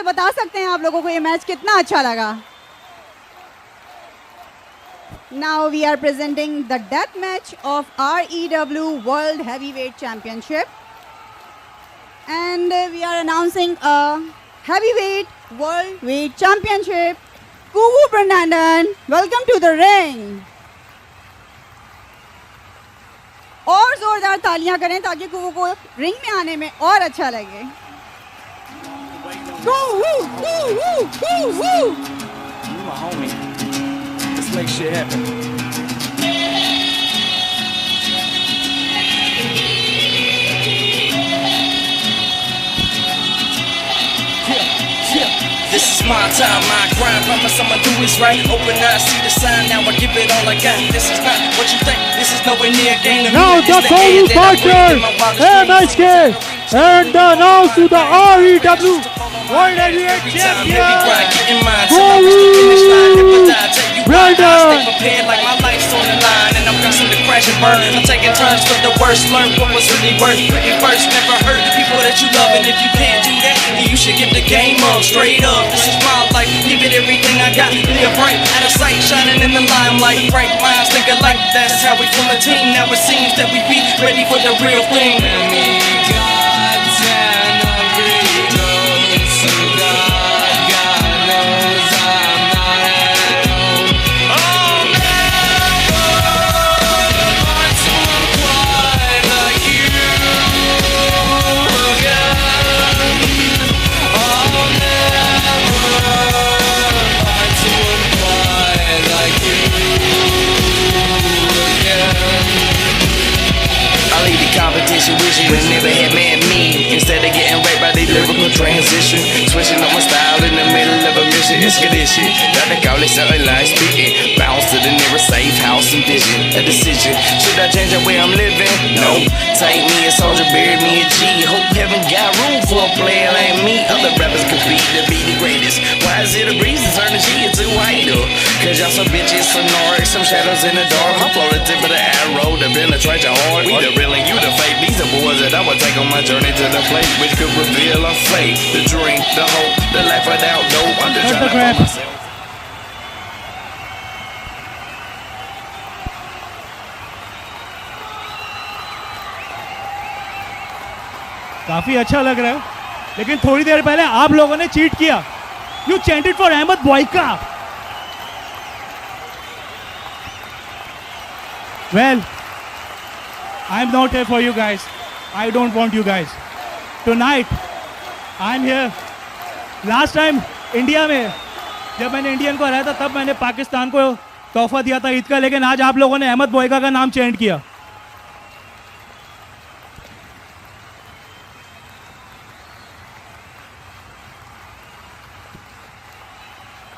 से बता सकते हैं आप लोगों को ये मैच कितना अच्छा लगा? Now we are presenting the death match of REW World Heavyweight Championship, and we are announcing a Heavyweight World Weight Championship. Kuvu Brandon, welcome to the ring. और जोरदार तालियां करें ताकि कुवू को रिंग में आने में और अच्छा लगे. Kuvu, Kuvu, Kuvu. You my homie. Let's make shit happen. This is my time, my grind. Promise I'ma do what's right. Open eyes, see the sign. Now I give it all I got. This is not what you think. This is nowhere near a game. Now the Kovu fighter, MSK, and now to the REW World Heavyweight Champion, Kovu Brandon. Stay prepared like my life's on the line, and I'm fixing to crash and burn. I'm taking turns for the worst. Learn what was really worth. Pretty first, never hurt the people that you love, and if you can't do that, then you should give the game up. Straight up, this is my life. Give it everything I got. Live right out of sight, shining in the limelight. Bright minds think alike. That's how we form a team. Now it seems that we be ready for the real thing. Competition wishing you never had met me. Instead of getting raped by the lyrical transition, switching up my style in the middle of a mission. It's good as shit. Got the call it something like speaking. Bounce to the nearest safe house and vision. A decision. Should I change the way I'm living? No. Take me a soldier, bury me a G. Hope heaven got room for a player like me. Other rappers compete to be the greatest. Why is it a breeze to turn the G into idol? Cause y'all some bitches, some narcs, some shadows in the dark. My flow the tip of the arrow to penetrate your heart. We the real and you the fake. These are boys that I would take on my journey to the place which could reveal our fate. The dream, the hope, the life without dope. I'm just trying to find myself. काफी अच्छा लग रहा है, लेकिन थोड़ी देर पहले आप लोगों ने चीट किया. You chanted for Ahmed Boyka. Well, I'm not here for you guys. I don't want you guys. Tonight, I'm here. Last time, India में जब मैंने इंडियन को हराया था तब मैंने पाकिस्तान को तोहफा दिया था ईद का, लेकिन आज आप लोगों ने अहमद बॉयका का नाम चेंज किया.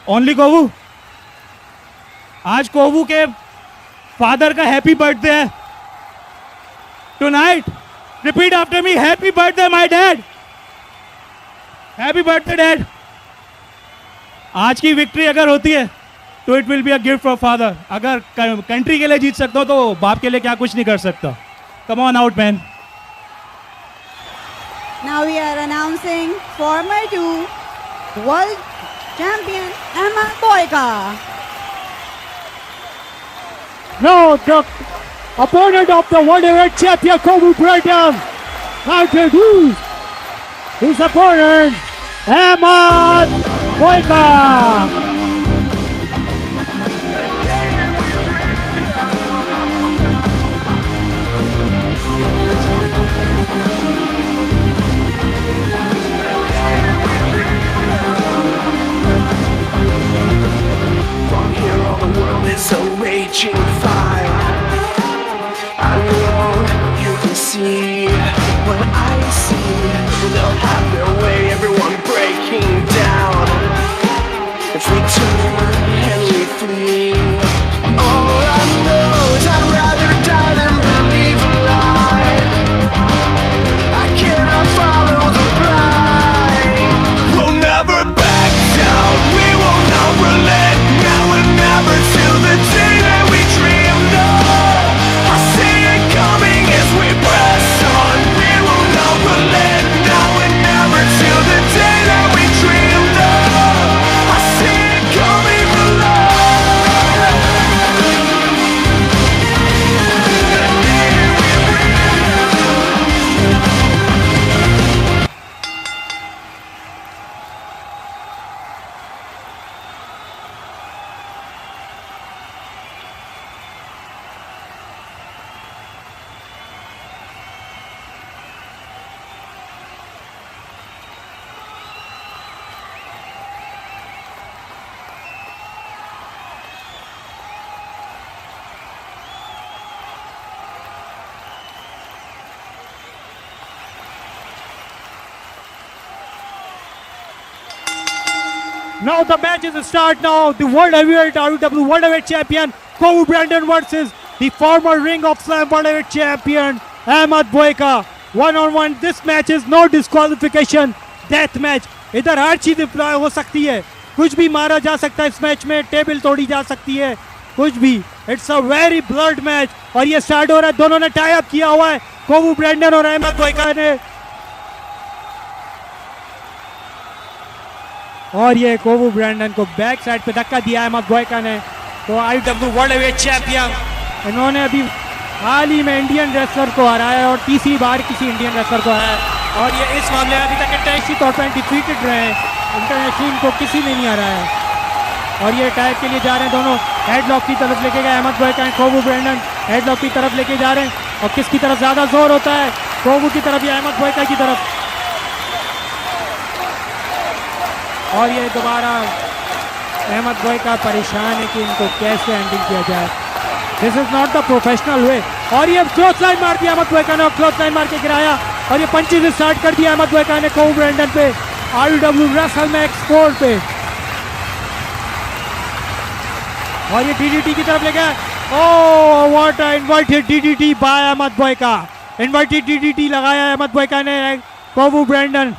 ओनली कोवू. आज कोवू के फादर का हैप्पी बर्थडे है. Tonight, repeat after me. Happy birthday, my dad. Happy birthday, dad. आज की विक्ट्री अगर होती है तो it will be a gift for father. अगर कंट्री के लिए जीत सकता हो तो बाप के लिए क्या कुछ नहीं कर सकता. Come on out man. Now we are announcing former 2 world champion Ahmed Boyka. Now the opponent of the World Heavyweight Champion Kovu Brandon introduce his opponent Ahmed Boyka. From here all the world is a raging fire. I know you can see what I see. They'll have their way, everyone breaking down. If we turn and we flee, all I know is I'd rather die than believe a lie. I cannot follow the blind. We'll never back down, we will not relent. Now and never till the day that we dreamed of. I see it coming as we press on. We will not relent. Now and never till the day that we dreamed Now the match is start now. The World Heavyweight ROW World Heavyweight Champion Kovu Brandon versus the former Ring of Slam World Heavyweight Champion Ahmed Boyka. One on one. This match is no disqualification. Death match. इधर हर चीज apply हो सकती है. कुछ भी मारा जा सकता है इस मैच में. टेबल तोड़ी जा सकती है. कुछ भी. It's a very blood match. और ये स्टार्ट हो रहा है. दोनों ने टाई अप किया हुआ है. कोवू ब्रैंडन और अहमद बॉयका ने. और ये कोवू ब्रैंडन को बैक साइड पे धक्का दिया अहमद बॉयका ने. तो आईडब्ल्यू वर्ल्ड हेवीवेट चैंपियन इन्होंने अभी हाल ही में इंडियन रेसलर को हराया है और तीसरी बार किसी इंडियन रेसलर को हराया है. और ये इस मामले में अभी तक इंटरनेशनल तौर पर डिफीटेड रहे हैं. इंटरनेशनल इनको किसी ने नहीं हराया है. और ये टाइप के लिए जा रहे हैं दोनों. हेडलॉक की तरफ लेके गए अहमद बॉयका. कोवू ब्रैंडन हेडलॉक की तरफ लेके जा रहे हैं. और किसकी तरफ ज़्यादा जोर होता है, कोवू की तरफ या अहमद बॉयका की तरफ. और ये दोबारा अहमद बॉयका परेशान है कि इनको कैसे हैंडल किया जाए. This is not the professional way. और ये क्लोथ लाइन मार दिया अहमद बॉयका ने. क्लोथ लाइन मार के गिराया. और ये पंचेज स्टार्ट कर दिया अहमद बॉयका ने कोवू ब्रैंडन पे ROW रेसलमैक्स 4 पे. और ये DDT की तरफ ले गया. Oh what a inverted DDT by Ahmed Boyka. Inverted DDT लगाया अहमद बॉयका ने कोवू ब्रैंडन.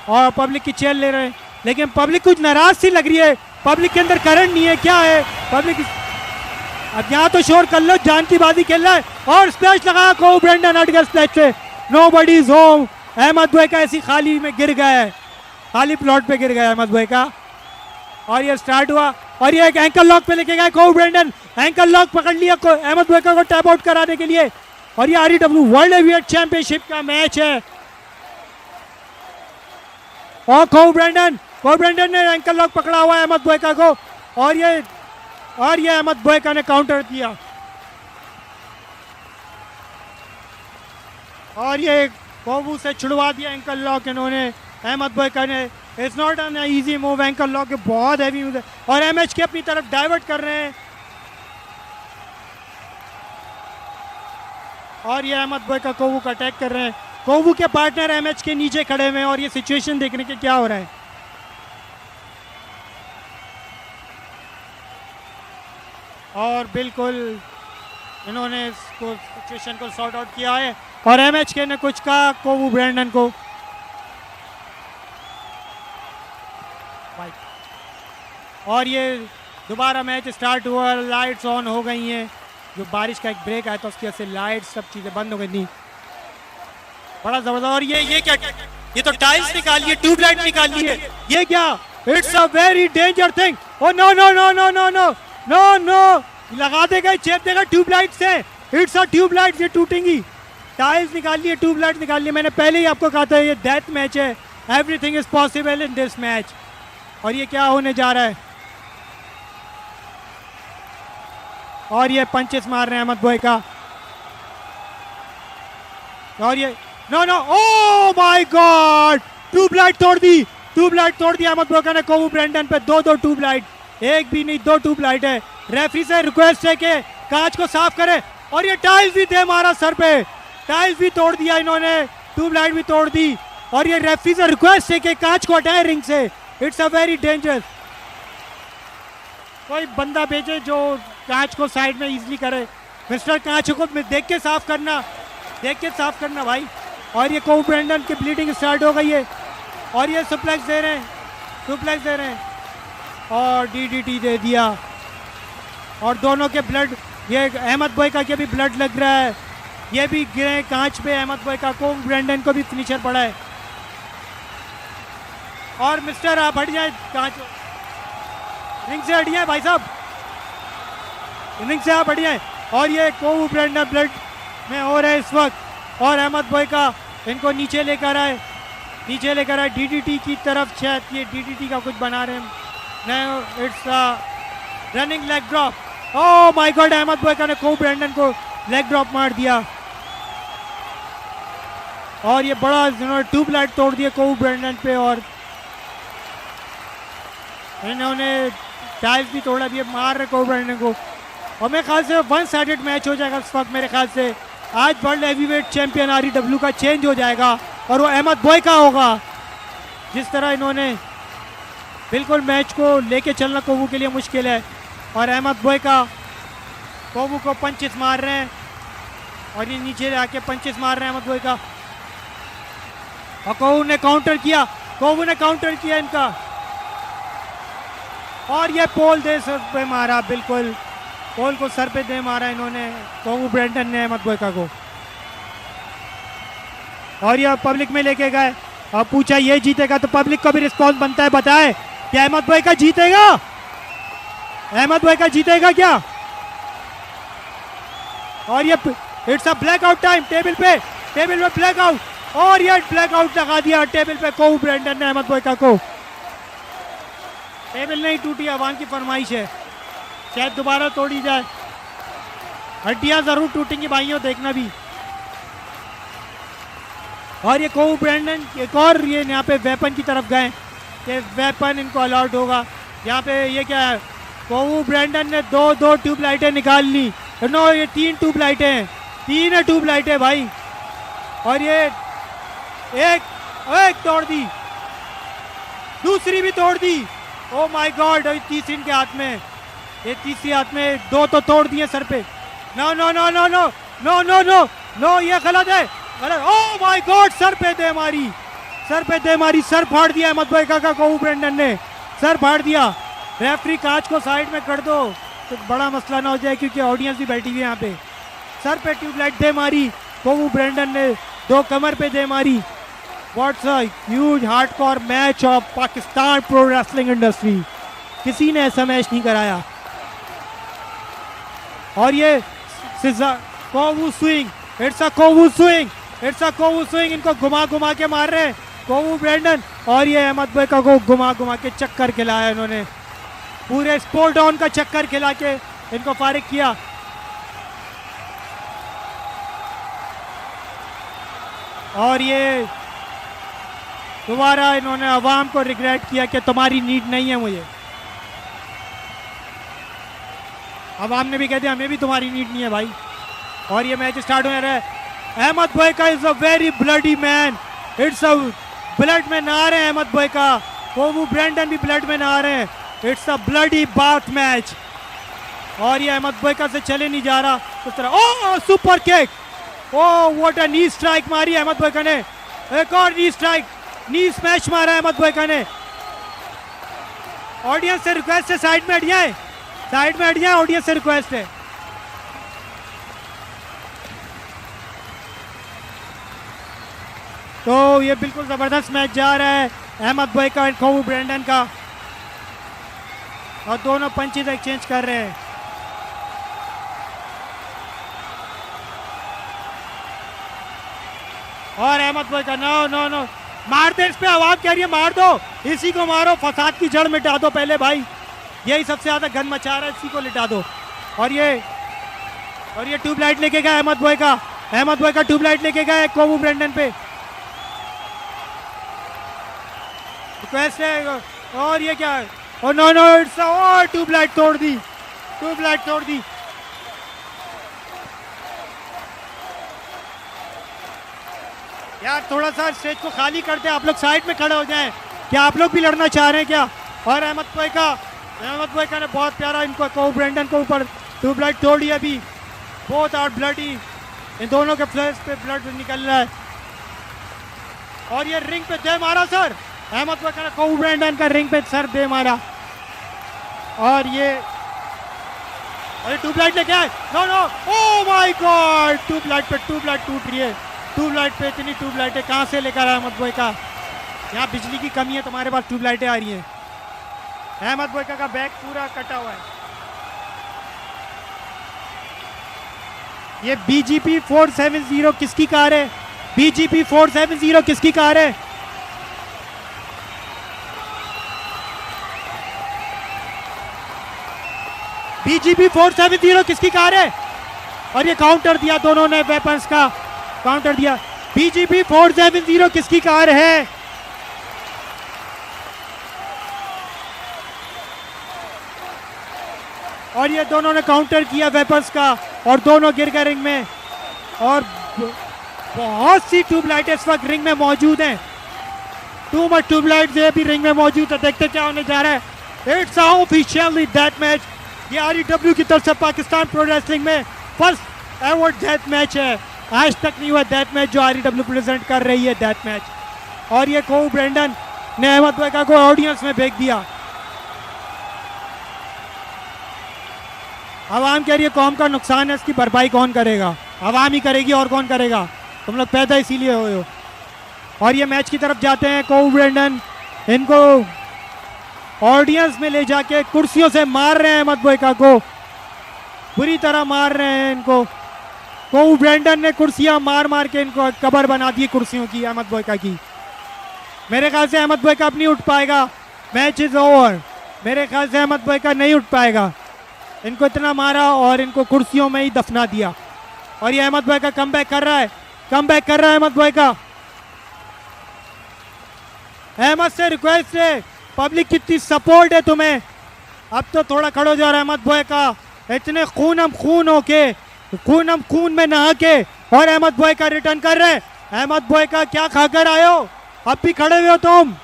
और पब्लिक की चेयर ले रहे हैं. लेकिन पब्लिक कुछ नाराज सी लग रही है. पब्लिक के अंदर करंट नहीं है. क्या है पब्लिक. अब यहाँ तो शोर कर लो. जान की बाजी खेल रहा है. और स्प्लैश लगाया कोवू ब्रैंडन. हट गया स्प्लैश से. Nobody is home. Ahmed Boyka ऐसी खाली में गिर गया है. खाली प्लॉट पे गिर गया अहमद बॉयका. और ये स्टार्ट हुआ. और ये एक एंकल लॉक पे लेके गए कोवू ब्रैंडन. एंकल लॉक पकड़ लिया अहमद बॉयका को टैप आउट कराने के लिए. और ये ROW वर्ल्ड हेवीवेट चैंपियनशिप का मैच है. और कोवू ब्रैंडन ने एंकल लॉक पकड़ा हुआ है अहमद बॉयका को. और ये अहमद बॉयका ने काउंटर किया. और ये कोवू से छुड़वा दिया एंकल लॉक इन्होंने अहमद बॉयका ने. It's not an easy move. Ankle lock बहुत हैवी मूव है. और MHK अपनी तरफ डाइवर्ट कर रहे हैं. और ये अहमद बॉयका कोवू का अटैक कर रहे हैं. कोवू के पार्टनर MHK नीचे खड़े हुए हैं. और ये सिचुएशन देखने के क्या हो रहा है. और बिल्कुल इन्होंने इसको सिचुएशन को सॉर्ट आउट किया है. और MHK ने कुछ कहा कोवू ब्रैंडन को. और ये दोबारा मैच स्टार्ट हुआ. लाइट्स ऑन हो गई हैं. जो बारिश का एक ब्रेक आया था उसकी वजह से लाइट सब चीज़ें बंद हो गई थी. बड़ा जबरदस्त. और ये क्या, ये तो टाइल्स निकाली है, ट्यूबलाइट निकाली है. ये क्या. It's a very danger thing. Oh no no no no no no no no. लगा देगा, चेप देगा ट्यूबलाइट से. It's a tubelight. ये टूटेंगी. टाइल्स निकाल लिए, ट्यूबलाइट निकाल लिए. मैंने पहले ही आपको कहा था ये डेथ मैच है. Everything is possible in this match. और ये क्या होने जा रहा है. और ये पंचेस मार रहे हैं अहमद बॉयका. और ये no no. Oh my god. Tubelight तोड़ दी. ट्यूबलाइट तोड़ दी अहमद बॉयका ने कोवू ब्रैंडन पे. दो ट्यूबलाइट. एक भी नहीं, 2 ट्यूबलाइट है. रेफरी से रिक्वेस्ट है कि कांच को साफ करे. और ये टाइल्स भी दे मारा सर पे. टाइल्स भी तोड़ दिया इन्होंने. ट्यूबलाइट भी तोड़ दी. और ये रेफरी से रिक्वेस्ट है कि कांच को हटाए रिंग से. It's a very dangerous. कोई बंदा भेजे जो कांच को साइड में इजीली करे. मिस्टर कांच को देख के साफ करना. देख के साफ करना भाई. और ये कोवू ब्रैंडन की ब्लीडिंग स्टार्ट हो गई है. और ये सुप्लेक्स दे रहे हैं. सुप्लेक्स दे रहे हैं. और DDT दे दिया. और दोनों के ब्लड. ये अहमद बॉयका के भी ब्लड लग रहा है. ये भी गिरे कांच पे अहमद बॉयका. कोवू ब्रैंडन को भी फिनिशर पड़ा है. और मिस्टर आप हट जाए. कांच रिंग से हट जाए भाई साहब. रिंग से आप हट जाए. और ये कोवू ब्रैंडन ब्लड में हो रहा है इस वक्त. और अहमद बॉयका इनको नीचे लेकर आए. नीचे लेकर आए DDT की तरफ. शायद ये DDT का कुछ बना रहे हैं. नहीं, it's running leg drop. Oh my god. Ahmed Boyka ने कोवू ब्रैंडन को लेग ड्रॉप मार दिया. और ये बड़ा इन्होंने ट्यूबलाइट तोड़ दिया कोवू ब्रैंडन पे. और इन्होंने टाइल्स भी तोड़ा दिया. मार रहे कोवू ब्रैंडन को. और मेरे ख्याल से 1 साइडेड मैच हो जाएगा इस वक्त. मेरे ख्याल से आज वर्ल्ड हेवीवेट चैंपियन ROW का चेंज हो जाएगा. और वो अहमद बॉयका होगा. जिस तरह इन्होंने बिल्कुल मैच को लेके चलना कोवू के लिए मुश्किल है। और अहमद बोयका कोवू को पंचेस मार रहे हैं और ये नीचे आके पंचेस मार रहे हैं अहमद बोयका। और कोवू ने काउंटर किया इनका और ये पोल दे सर पे मारा, बिल्कुल पोल को सर पे दे मारा इन्होंने कोवू ब्रेंडन ने अहमद बोयका को। और ये पब्लिक में लेके गए और पूछा ये जीतेगा, तो पब्लिक का भी रिस्पॉन्स बनता है, बताए कि अहमद बोयका जीतेगा, अहमद बोयका जीतेगा क्या। और ये it's a blackout time, table पे ब्लैकआउट, और ये ब्लैकआउट लगा दिया टेबल पे कोवू ब्रेंडन ने अहमद बोयका को। टेबल नहीं टूटी, अवाम की फरमाइश है, शायद दोबारा तोड़ी जाए, हड्डियां जरूर टूटेंगी भाइयों, देखना भी। और ये कोवू ब्रेंडन एक और ये यहाँ पे वेपन की तरफ गए कि वेपन इनको अलॉट होगा। यहाँ पे ये क्या है, कोवू ब्रेंडन ने दो ट्यूबलाइटें निकाल ली, नो ये 3 ट्यूबलाइटें हैं, 3 ट्यूबलाइटें भाई। और ये एक तोड़ दी, दूसरी भी तोड़ दी, ओ माय गॉड, तीसरी इनके हाथ में, ये तीसरी हाथ में, 2 तो तोड़ दिए सर पे। No no no no no no no no no, ये गलत है, गलत, ओ माय गॉड, सर पे दे मारी, सर फाड़ दिया अहमद बोयका का कोवू ब्रेंडन ने, सर फाड़ दिया। रेफरी कांच को साइड में कर दो तो बड़ा मसला ना हो जाए, क्योंकि ऑडियंस भी बैठी हुई है यहाँ पे। सर पे ट्यूबलाइट दे मारी कोवू ब्रेंडन ने, 2 कमर पे दे मारी। What's a huge hardcore match of Pakistan pro wrestling industry, किसी ने ऐसा मैच नहीं कराया। और ये कोवू स्विंग, इट्स अ कोवू स्विंग, इनको घुमा के मार रहे हैं कोवू ब्रेंडन। और ये अहमद बोयका को घुमा के चक्कर खिलाया इन्होंने, पूरे स्पोर्ट ऑन का चक्कर खिला के इनको फारिग किया। और ये दोबारा इन्होंने अवाम को रिग्रेट किया कि तुम्हारी नीड नहीं है मुझे। अवाम ने भी कह दिया हमें भी तुम्हारी नीड नहीं है भाई। और ये मैच स्टार्ट होने रहा है। Ahmed Boyka is a very bloody man, it's a blood में नहा रहे हैं अहमद बोयका, कोवू ब्रेंडन भी ब्लड में नहा रहे हैं, it's a bloody bath match. और ये अहमद बोयका से चले नहीं जा रहा उस तरह, oh super kick, oh what a knee strike मारी अहमद बोयका ने, एक और नी स्ट्राइक, नी स्मैश मारा अहमद बोयका ने। ऑडियंस से रिक्वेस्ट है साइड में हट जाए, ऑडियंस से रिक्वेस्ट है। तो ये बिल्कुल जबरदस्त मैच जा रहा है अहमद बोयका और कोवू ब्रेंडन का, और दोनों पंचेज एक्सचेंज कर रहे हैं। और अहमद बोयका नो मार दे, इस पे आवाज कह रही है मार दो, इसी को मारो, फसाद की जड़ मिटा दो पहले भाई, यही सबसे ज्यादा गन मचा रहा है, इसी को लिटा दो। और ये ट्यूबलाइट लेके गया अहमद बोयका ट्यूबलाइट लेके गया कोवू ब्रेंडन पे, रिक्वेस्ट है। और ये क्या है, ओ नो इट्स और ट्यूबलाइट तोड़ दी। यार थोड़ा सा स्टेज को खाली करते हैं, आप लोग साइड में खड़े हो जाएं, क्या आप लोग भी लड़ना चाह रहे हैं क्या। और अहमद बोयका ने बहुत प्यारा इनको कोवू ब्रेंडन को ऊपर ट्यूबलाइट तोड़ी, अभी बहुत आउट ब्लडी, इन दोनों के फ्लैश पे ब्लड निकल रहा है। और ये रिंग पे दे मारा सर, अहमद बोयका ने कोवू ब्रेंडन का रिंग पे सर दे मारा। और ये ट्यूबलाइट लेके आए, no oh my god, tubelight टूट रही है, ट्यूबलाइट पे इतनी ट्यूबलाइटें कहाँ से लेकर आए अहमद बोयका, यहाँ बिजली की कमी है, तुम्हारे पास ट्यूबलाइटें आ रही हैं। अहमद बोयका का बैग पूरा कटा हुआ है। ये BGP 470 किसकी कार है, BGP 470 किसकी कार है। BGP 470 किसकी कार है। और ये काउंटर दिया दोनों ने, वेपन्स का काउंटर दिया। BGP 470 किसकी कार है। और ये दोनों ने काउंटर किया वेपन्स का, और दोनों गिर गए रिंग में। और बहुत सी ट्यूबलाइटें इस वक्त रिंग में मौजूद हैं। टू मच ट्यूबलाइट ये भी रिंग में मौजूद है, देखते क्या होने जा रहा है। इट्स ऑफिशियली डेथ मैच, ये REW की तरफ से पाकिस्तान प्रो रेसलिंग में फर्स्ट एवर डेथ मैच है। आज तक नहीं हुआ डेथ मैच जो REW प्रेजेंट कर रही है डेथ मैच। और ये कोव ब्रेंडन ने अहमद बेका को ऑडियंस में फेंक दिया। आवाम कह रही है कौम का नुकसान है, इसकी भरपाई कौन करेगा? आवाम ही करेगी, और कौन करेगा? तुम लोग पैदा इसीलिए हुए हो। और ये मैच की तरफ जाते हैं कोव ब्रेंडन, इनको ऑडियंस में ले जाके कुर्सियों से मार रहे हैं अहमद बेका को, बुरी तरह मार रहे हैं इनको। कोव ब्रेंडन ने कुर्सियां मार मार के इनको कबर बना दी कुर्सियों की अहमद बेका की। मेरे ख्याल से अहमद बेका अब नहीं उठ पाएगा, मैच इज ओवर। मेरे ख्याल से अहमद बेका नहीं उठ पाएगा, इनको इतना मारा और इनको कुर्सियों में ही दफना दिया। और ये अहमद बेका कमबैक कर रहा है, कमबैक कर रहा है अहमद बेका। अहमद से रिक्वेस्ट है, पब्लिक कितनी सपोर्ट है तुम्हें, अब तो थोड़ा खड़ो जा रहा है अहमद बेका। इतने खूनम खून होके, खूनम खून में नहा के और अहमद बेका रिटर्न कर रहे हैं। अहमद बेका क्या खाकर आए हो, अब भी खड़े हुए हो तुम?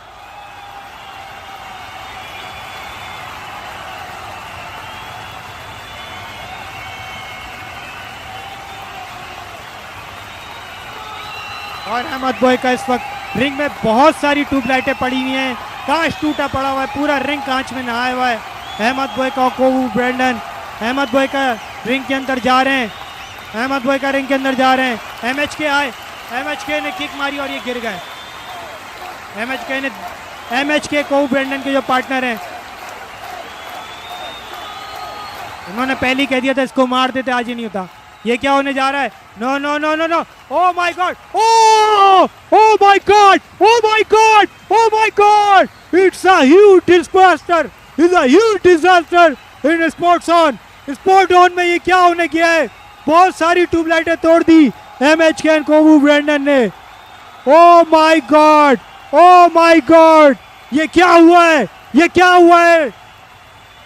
और अहमद बेका इस वक्त रिंग में बहुत सारी ट्यूबलाइटें पड़ी हुई हैं, कांच टूटा पड़ा हुआ है, पूरा रिंग कांच में नहाया हुआ है। अहमद बेका कोव ब्रेंडन, अहमद बेका रिंग के अंदर जा रहे हैं, अहमद बेका रिंग के अंदर जा रहे हैं। MHK आए, MHK ने किक मारी और ये गिर गए। MHK कोव ब्रेंडन के जो पार्टनर हैं, उन्होंने पहले ही कह दिया था इसको मार देते, आज ही नहीं होता। ये क्या होने जा रहा है? No no no no no, oh my god, oh my god, oh my god, oh my god, it's a huge disaster, it's a huge disaster in sports on. Sport on में ये क्या होने गया है? बहुत सारी ट्यूबलाइटें तोड़ दी MHK एंड कोव ब्रेंडन ने। ओ my god, oh my God, ये क्या हुआ है? ये क्या हुआ है?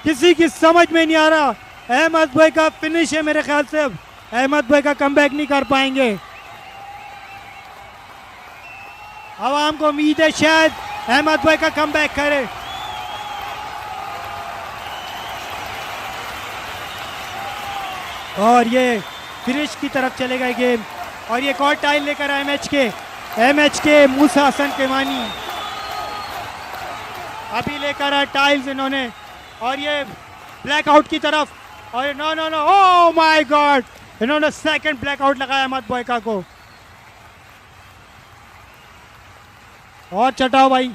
किसी की समझ में नहीं आ रहा। अहमद बेका फिनिश है मेरे ख्याल से, अब अहमद बेका कमबैक नहीं कर पाएंगे। आवाम को उम्मीद है शायद अहमद बेका कमबैक करे। और ये फिनिश की तरफ चलेगा गेम। और ये एक और टाइल लेकर आए MHK मूसा हसन केमानी अभी लेकर आए टाइल्स इन्होंने। और ये ब्लैकआउट की तरफ, और no no no, oh my god, इन्होंने सेकंड ब्लैकआउट लगाया अहमद बेका को। और चटाओ भाई,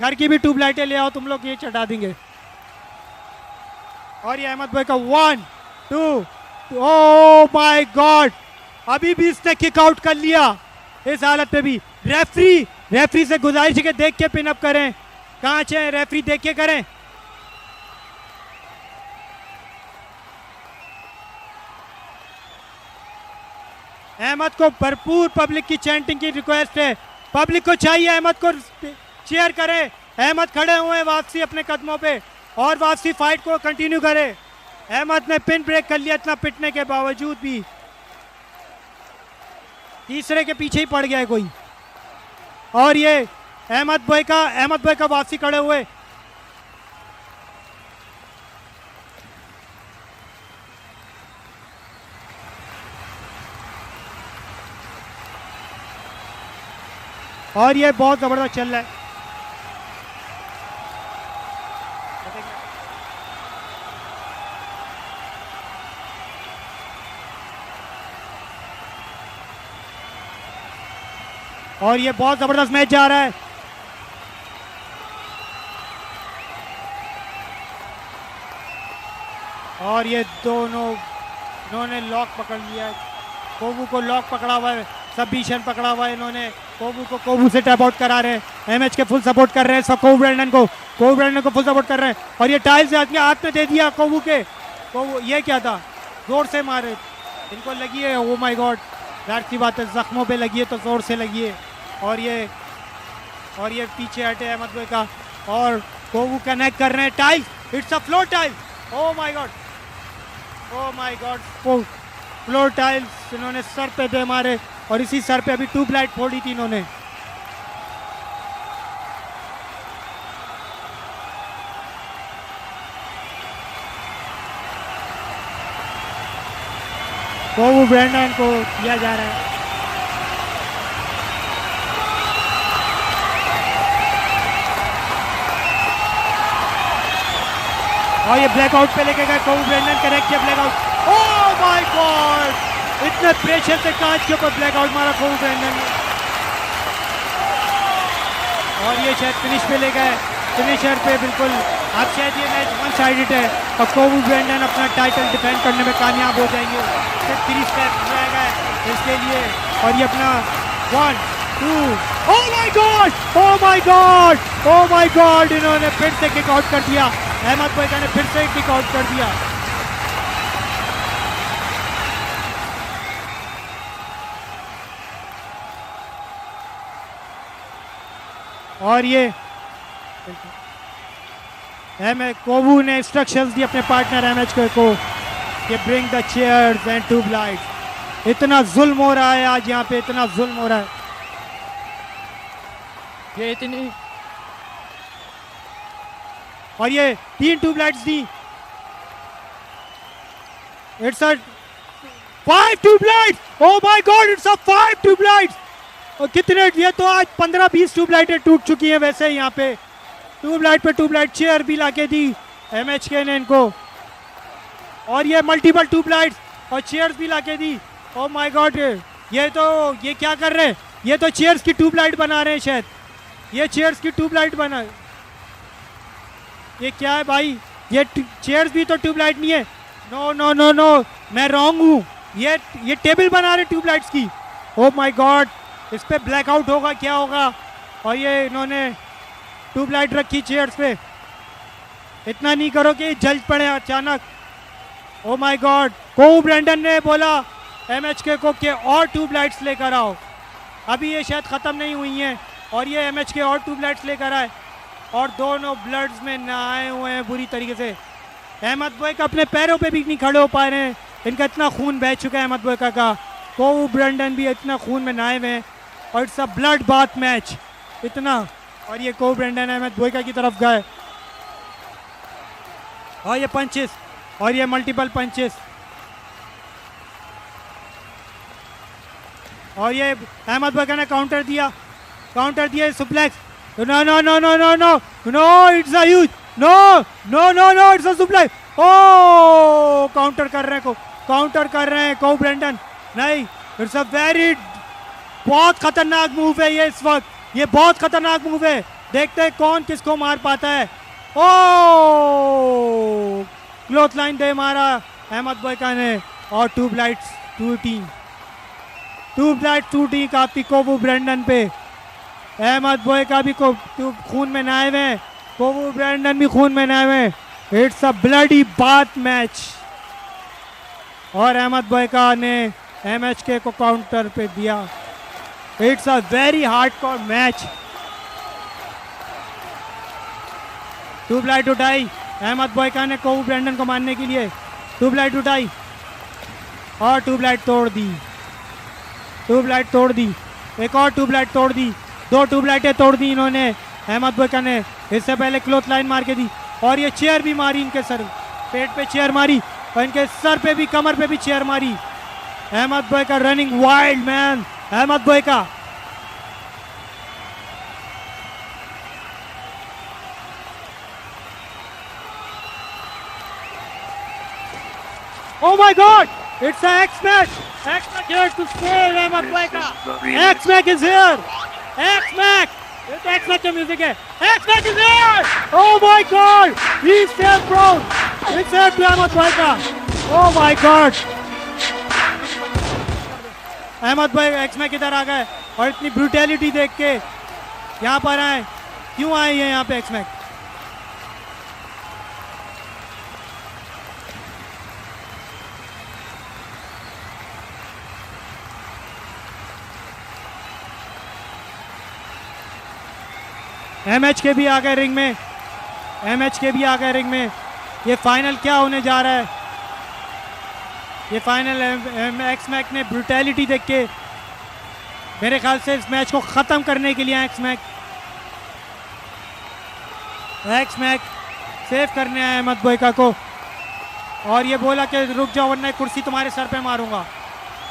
घर की भी ट्यूबलाइटें ले आओ तुम लोग, ये चटा देंगे। और ये अहमद बेका 1 2, ओह माय गॉड, अभी भी इसने किक आउट कर लिया। इस हालत पे भी रेफरी से गुजारिश है कि देख के पिन अप करें, कांच है, रेफरी देख के करें। अहमद को भरपूर पब्लिक की चैंटिंग की रिक्वेस्ट है, पब्लिक को चाहिए अहमद को चीयर करें। अहमद खड़े हुए हैं वापसी अपने कदमों पे और वापसी फाइट को कंटिन्यू करे। अहमद ने पिन ब्रेक कर लिया, इतना पिटने के बावजूद भी तीसरे के पीछे ही पड़ गया है कोई। और ये अहमद बेका वापसी खड़े हुए। और ये बहुत जबरदस्त चल रहा है। और ये बहुत जबरदस्त मैच जा रहा है। और ये इन्होंने लॉक पकड़ लिया है, कोबू को लॉक पकड़ा हुआ है, सबमिशन पकड़ा हुआ है इन्होंने। कोबू से टैप आउट करा रहे हैं। MHK फुल सपोर्ट कर रहे हैं सब कोबू ब्रेंडन को फुल सपोर्ट कर रहे हैं। और ये टाइल से आदमी हाथ में दे दिया कोबू के। कोबू ये क्या था, जोर से मारे, इनको लगी है। ओ माय गॉड, जाहिर सी बात है जख्मों पे लगी है तो जोर से लगी है। और ये पीछे हटे अहमद बेका और कोबू कनेक्ट कर रहे हैं tile. It's a floor tile. O my God, floor tiles इन्होंने सर पे दे मारे और इसी सर पे अभी ट्यूबलाइट फोड़ी थी इन्होंने। कोवू ब्रैंडन को किया जा रहा है। और ये ब्लैकआउट पे लेके गए कोवू ब्रैंडन, करेक्ट किया ब्लैकआउट। ओह माय गॉड, इतने प्रेशर से कांच के ऊपर ब्लैकआउट मारा कोवू ब्रैंडन ने। और ये शायद फिनिश पे ले गए, फिनिशर पे बिल्कुल। अब शायद ये मैच वन साइडेड है और कोवू ब्रैंडन अपना टाइटल डिफेंड करने में कामयाब हो जाएंगे। सिर्फ 3 स्टेप रह गए इसके लिए और ये अपना 1 2 ओह my god, oh my god, oh my god, इन्होंने फिर से किक आउट कर दिया। अहमद बोयका ने फिर से किक आउट कर दिया। और ये कोवू ने इंस्ट्रक्शंस दी अपने पार्टनर एमएच को कि bring the chairs and tube lights. इतना जुल्म हो रहा है आज यहाँ पे, इतना जुल्म हो रहा है। ये इतनी और ये 3 tube lights the. It's a 5 tube lights. Oh my god, it's a 5 tube lights. और कितने, ये तो आज 15-20 ट्यूबलाइटें टूट चुकी हैं वैसे यहाँ पे। ट्यूबलाइट पे ट्यूबलाइट, चेयर भी लाके दी एमएचके ने इनको। और ये मल्टीपल ट्यूबलाइट्स और चेयर्स भी लाके दी। ओह माय गॉड, ये क्या कर रहे हैं? ये तो चेयर्स की ट्यूबलाइट बना रहे हैं शायद। ये चेयर्स की ट्यूबलाइट बना, ये क्या है भाई? ये चेयर्स भी तो ट्यूबलाइट नहीं है। नो नो नो नो, मैं रॉन्ग हूँ। ये टेबल बना रहे ट्यूबलाइट्स की। ओह माय गॉड, इस पे ब्लैकआउट होगा, क्या होगा? और ये इन्होंने ट्यूबलाइट रखी चेयर्स पे। इतना नहीं करो कि जल पड़े अचानक। ओ माय गॉड, कोवू ब्रैंडन ने बोला एमएचके को कि और ट्यूबलाइट्स लेकर आओ। अभी ये शायद ख़त्म नहीं हुई हैं और ये एमएचके और ट्यूबलाइट्स लेकर आए और दोनों ब्लड्स में नहाए हुए हैं बुरी तरीके से। अहमद बोयका अपने पैरों पे भी नहीं खड़े हो पा रहे हैं, इनका इतना खून बह चुका है अहमद बोयका का। कोवू ब्रैंडन भी इतना खून में नहाए हुए हैं और it's a blood bath match इतना। और ये कोवू ब्रैंडन अहमद बोयका की तरफ गए और ये पंचेस और ये मल्टीपल पंचेस और ये अहमद बोयका ने काउंटर दिया suplex. No no no no no no no, it's a huge, no no no no, it's a suplex. Oh counter कर रहे हैं कोवू ब्रैंडन। नहीं, इट्स अ वेरी, बहुत खतरनाक मूव है ये इस वक्त, ये बहुत खतरनाक मूव है। देखते हैं कौन किसको मार पाता है। ओ क्लोथ लाइन दे मारा अहमद बोयका ने और ट्यूबलाइट्स टूटी काफी कोवू ब्रैंडन पे। अहमद बोयका भी खून में नहाए हुए हैं, कोवू ब्रैंडन भी खून में नहाए हुए हैं। It's a bloody bath match और अहमद बोयका ने एमएचके को काउंटर पे दिया। It's a very hardcore match. Tubelight उठाई अहमद बोयका ने कोवू ब्रैंडन को मारने के लिए, ट्यूबलाइट उठाई और ट्यूबलाइट तोड़ दी, एक और ट्यूबलाइट तोड़ दी, 2 ट्यूबलाइटें तोड़ दी इन्होंने अहमद बोयका ने। इससे पहले क्लोथ लाइन मार के दी और ये चेयर भी मारी, इनके सर पेट पे चेयर मारी और इनके सर पे भी, कमर पे भी चेयर मारी। Ahmed Boyka running wild man, Ahmed Boyka. Oh my God! It's an X-Mac! X-Mac here to save Ahmad Boyka! X-Mac is here! X-Mac! It's X-Mac की music है! X-Mac is here! Oh my God! He saved Brown! He saved Ahmad Boyka! Oh my God! Ahmad बोयका X-Mac इधर आ गए और इतनी brutality देख के यहाँ पर आए। क्यों आए हैं यहाँ पे X-Mac? एमएचके भी आ गए रिंग में, ये फाइनल क्या होने जा रहा है? ये फाइनल एक्स-मैक ने ब्रूटैलिटी देख के मेरे ख्याल से इस मैच को ख़त्म करने के लिए एक्स-मैक सेव करने आया अहमद बोयका को और ये बोला कि रुक जाओ वरना कुर्सी तुम्हारे सर पे मारूंगा।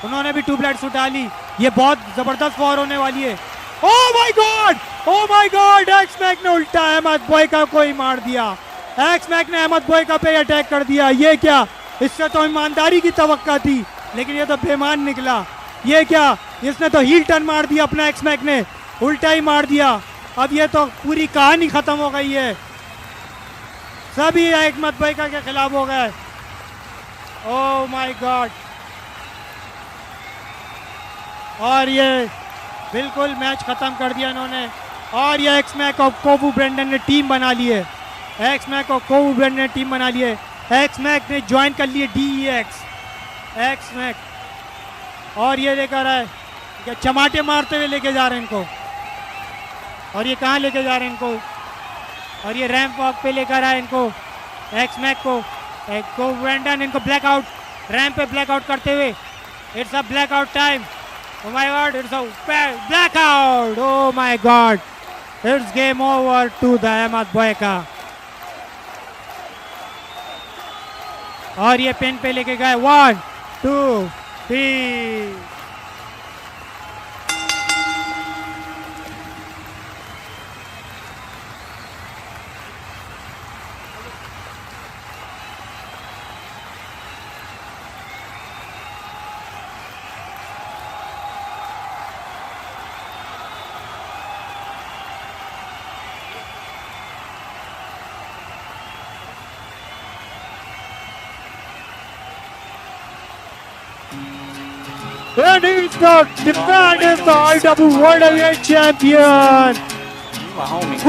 उन्होंने भी ट्यूबलाइट्स उठा ली। ये बहुत जबरदस्त वॉर होने वाली है। Oh my god, oh my god, X Mac ने उल्टा अहमद बॉयका को ही मार दिया। एक्स मैक ने अहमद बॉयका पे अटैक कर दिया। ये क्या, इससे तो ईमानदारी की तवक्का थी, लेकिन ये तो बेईमान निकला। ये क्या, इसने तो हील टर्न मार दिया अपना, एक्स मैक ने उल्टा ही मार दिया। अब ये तो पूरी कहानी खत्म हो गई है, सभी अहमद बॉयका के खिलाफ हो गए। ओह माय गॉड, और ये बिल्कुल मैच खत्म कर दिया इन्होंने। और ये एक्स मैक और कोबू ब्रेंडन ने टीम बना ली है। एक्स मैक और कोबू ब्रेंडन ने टीम बना ली है। एक्स मैक ने ज्वाइन कर लिए DEX, एक्स मैक। और ये लेकर आए, क्या चमाटे मारते हुए लेके जा रहे हैं इनको। और ये कहाँ लेके जा रहे हैं इनको, और ये रैंप वॉक पे लेकर आए इनको, एक्स मैक को। कोबू ब्रेंडन इनको ब्लैकआउट, रैंप पे ब्लैकआउट करते हुए। It's a blackout time. Oh my God, it's a blackout. Oh my God, it's game over to the Ahmad Boyka. और ये पेन पे लेके गए 1, 2, 3। And he's the defending the IW World Heavyweight Champion. My homie.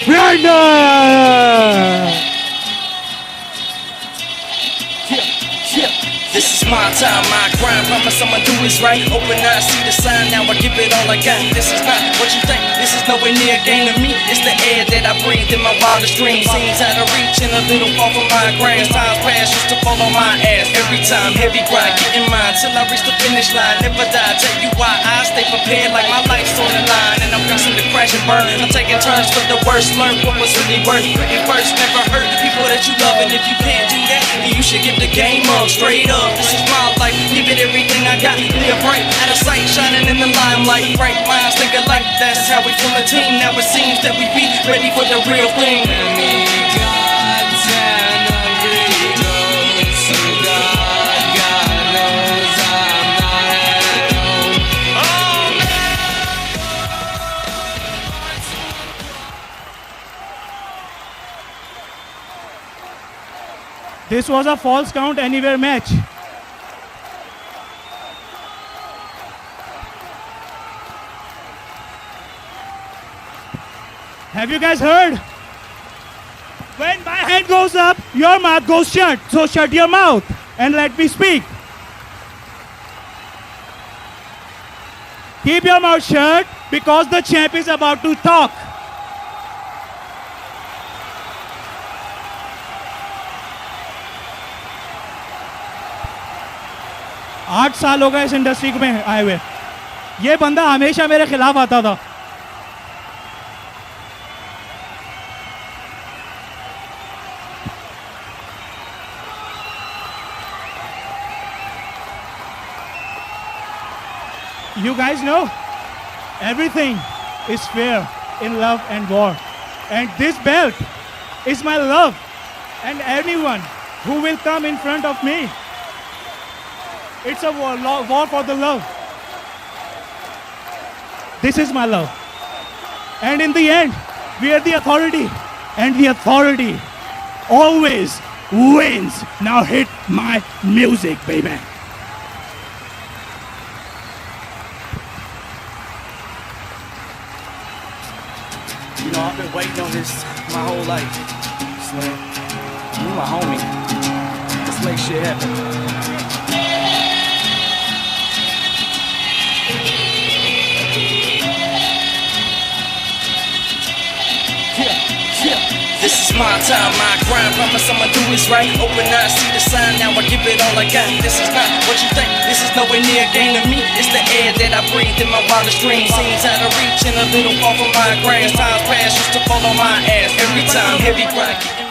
Brandon! This is my time, my grind. Promise I'ma do this right. Open eyes, see the sign. Now I give it all I got. This is not what you think. This is nowhere near a game to me. It's the air that I breathe in my wildest dreams. Seems out of reach and a little far from my grams. Times past used to fall on my ass every time. Heavy grind, getting mine till I reach the finish line. Never die. Tell you why I stay prepared like my life's on the line. And I'm fixing to crash and burn. I'm taking turns for the worst. Learn what was really worth. Pretty first, never hurt people that you love. And if you can't do that, then you should give the game up straight up. This is my life, give it everything I got. Live bright, out of sight, shining in the limelight. Bright minds think alike, that's how we form a team. Now it seems that we be ready for the real thing. This was a false count anywhere match. Have you guys heard? When my hand goes up, your mouth goes shut. So shut your mouth and let me speak. Keep your mouth shut because the champ is about to talk. आठ साल हो गए इस industry में आए हुए। ये बंदा हमेशा मेरे खिलाफ आता था। You guys know, everything is fair in love and war. And this belt is my love. And anyone who will come in front of me, it's a war for the love. This is my love. And in the end, we are the authority. And the authority always wins. Now hit my music, baby. You know, I've been waiting on this my whole life. Slim, you my homie. Let's make shit happen. This is my time, my grind. Promise I'ma do this right. Open eyes, see the sign. Now I give it all I got. This is not what you think. This is nowhere near a game to me. It's the air that I breathe in my wildest dreams. Seems out of reach and a little far from my grams. Times past used to fall on my ass every time. Heavy grind.